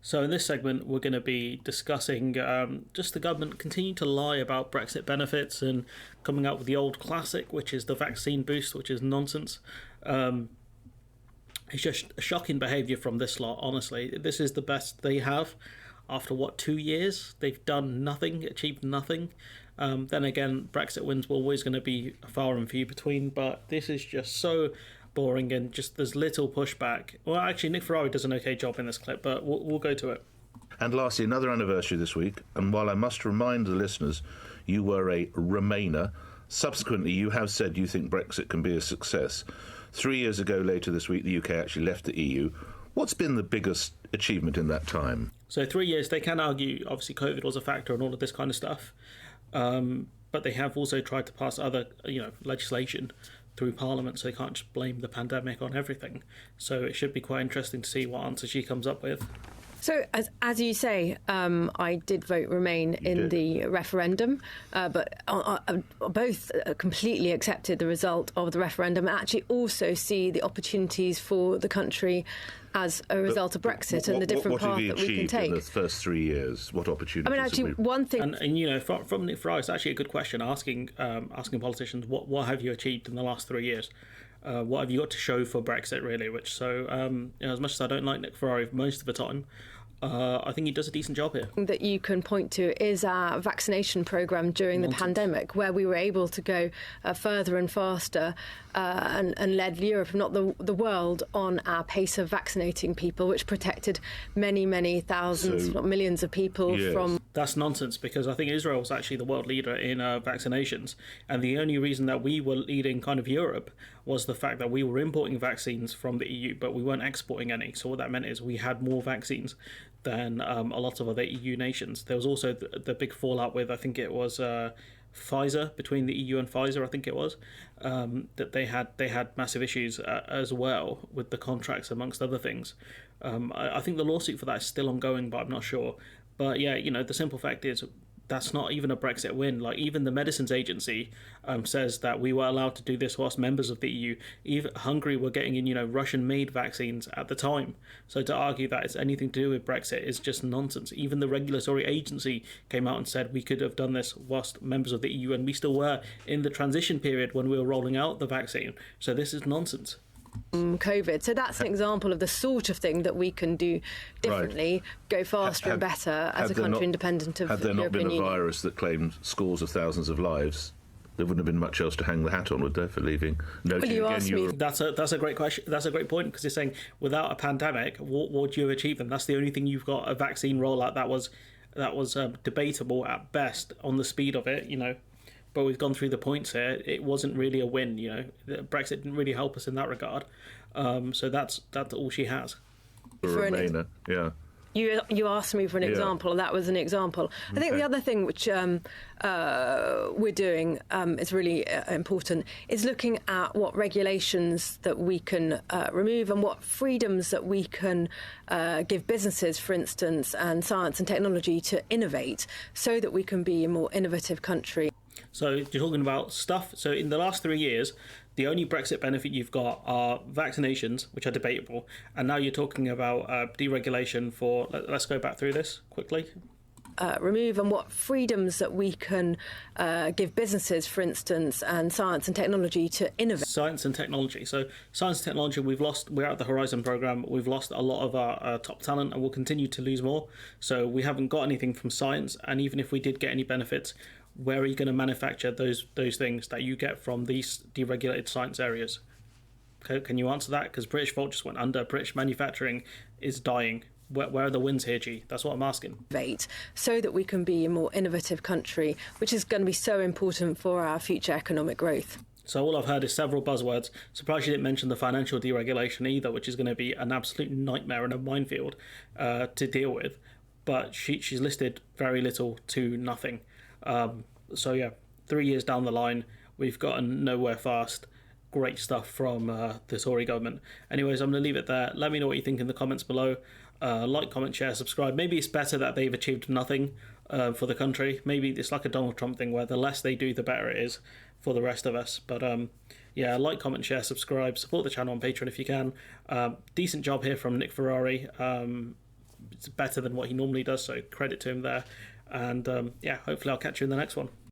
So in this segment, we're going to be discussing just the government continue to lie about Brexit benefits and coming out with the old classic, which is the vaccine boost, which is nonsense. It's just shocking behaviour from this lot, honestly. This is the best they have. After, 2 years? They've done nothing, achieved nothing. Then again, Brexit wins were always going to be far and few between, but this is just so boring and just there's little pushback. Well, actually, Nick Ferrari does an okay job in this clip, but we'll go to it. And lastly, another anniversary this week, and while I must remind the listeners you were a Remainer, subsequently you have said you think Brexit can be a success. 3 years ago, later this week, the UK actually left the EU. What's been the biggest achievement in that time? So 3 years, they can argue, obviously COVID was a factor and all of this kind of stuff, but they have also tried to pass other legislation through Parliament, so they can't just blame the pandemic on everything. So it should be quite interesting to see what answer she comes up with. So, as you say, I did vote Remain in the referendum, but both completely accepted the result of the referendum and actually also see the opportunities for the country as a result of Brexit and the different path that we can take. What have you achieved in the first 3 years? What opportunities? I mean, actually, one thing... And from Nick Ferrari, it's actually a good question, asking politicians, what have you achieved in the last 3 years? What have you got to show for Brexit, really? As much as I don't like Nick Ferrari most of the time, I think he does a decent job here. That you can point to is our vaccination programme during the pandemic, where we were able to go further and faster and led Europe, if not the world, on our pace of vaccinating people, which protected many, many thousands, not millions of people from... That's nonsense, because I think Israel was actually the world leader in vaccinations, and the only reason that we were leading kind of Europe was the fact that we were importing vaccines from the EU, but we weren't exporting any. So what that meant is we had more vaccines than a lot of other EU nations. There was also the big fallout with, I think it was Pfizer, between the EU and Pfizer, I think it was, that they had massive issues as well with the contracts, amongst other things. I think the lawsuit for that is still ongoing, but I'm not sure. But yeah, the simple fact is that's not even a Brexit win. Like, even the Medicines Agency says that we were allowed to do this whilst members of the EU. Even Hungary were getting in, Russian-made vaccines at the time. So to argue that it's anything to do with Brexit is just nonsense. Even the regulatory agency came out and said we could have done this whilst members of the EU, and we still were in the transition period when we were rolling out the vaccine. So this is nonsense. COVID. So that's an example of the sort of thing that we can do differently, go faster and better as a country independent of the European Union. Had there not been a virus that claimed scores of thousands of lives, there wouldn't have been much else to hang the hat on, would there, for leaving? That's a great question. That's a great point, because you're saying without a pandemic, what would you have achieved? And that's the only thing you've got, a vaccine rollout that was debatable at best on the speed of it, But we've gone through the points here. It wasn't really a win, Brexit didn't really help us in that regard. So that's all she has. Remainer, yeah. You asked me for an example, and that was an example. I think the other thing which we're doing is really important is looking at what regulations that we can remove and what freedoms that we can give businesses, for instance, and science and technology to innovate so that we can be a more innovative country. So you're talking about stuff. So in the last 3 years, the only Brexit benefit you've got are vaccinations, which are debatable. And now you're talking about deregulation for... Let's go back through this quickly. Remove and what freedoms that we can give businesses, for instance, and science and technology to innovate. Science and technology. So science and technology, we're at the Horizon programme. We've lost a lot of our top talent, and we'll continue to lose more. So we haven't got anything from science. And even if we did get any benefits, where are you going to manufacture those things that you get from these deregulated science areas? Can you answer that? Because British Volt just went under. British manufacturing is dying. Where are the wins here, G? That's what I'm asking. So that we can be a more innovative country, which is going to be so important for our future economic growth. So all I've heard is several buzzwords. Surprised you didn't mention the financial deregulation either, which is going to be an absolute nightmare and a minefield to deal with. But she's listed very little to nothing. 3 years down the line, we've gotten nowhere fast. Great stuff from the Tory government. Anyways, I'm going to leave it there. Let me know what you think in the comments below. Like, comment, share, subscribe. Maybe it's better that they've achieved nothing for the country. Maybe it's like a Donald Trump thing where the less they do, the better it is for the rest of us. But like, comment, share, subscribe. Support the channel on Patreon if you can. Decent job here from Nick Ferrari. it's better than what he normally does. So credit to him there. And hopefully I'll catch you in the next one.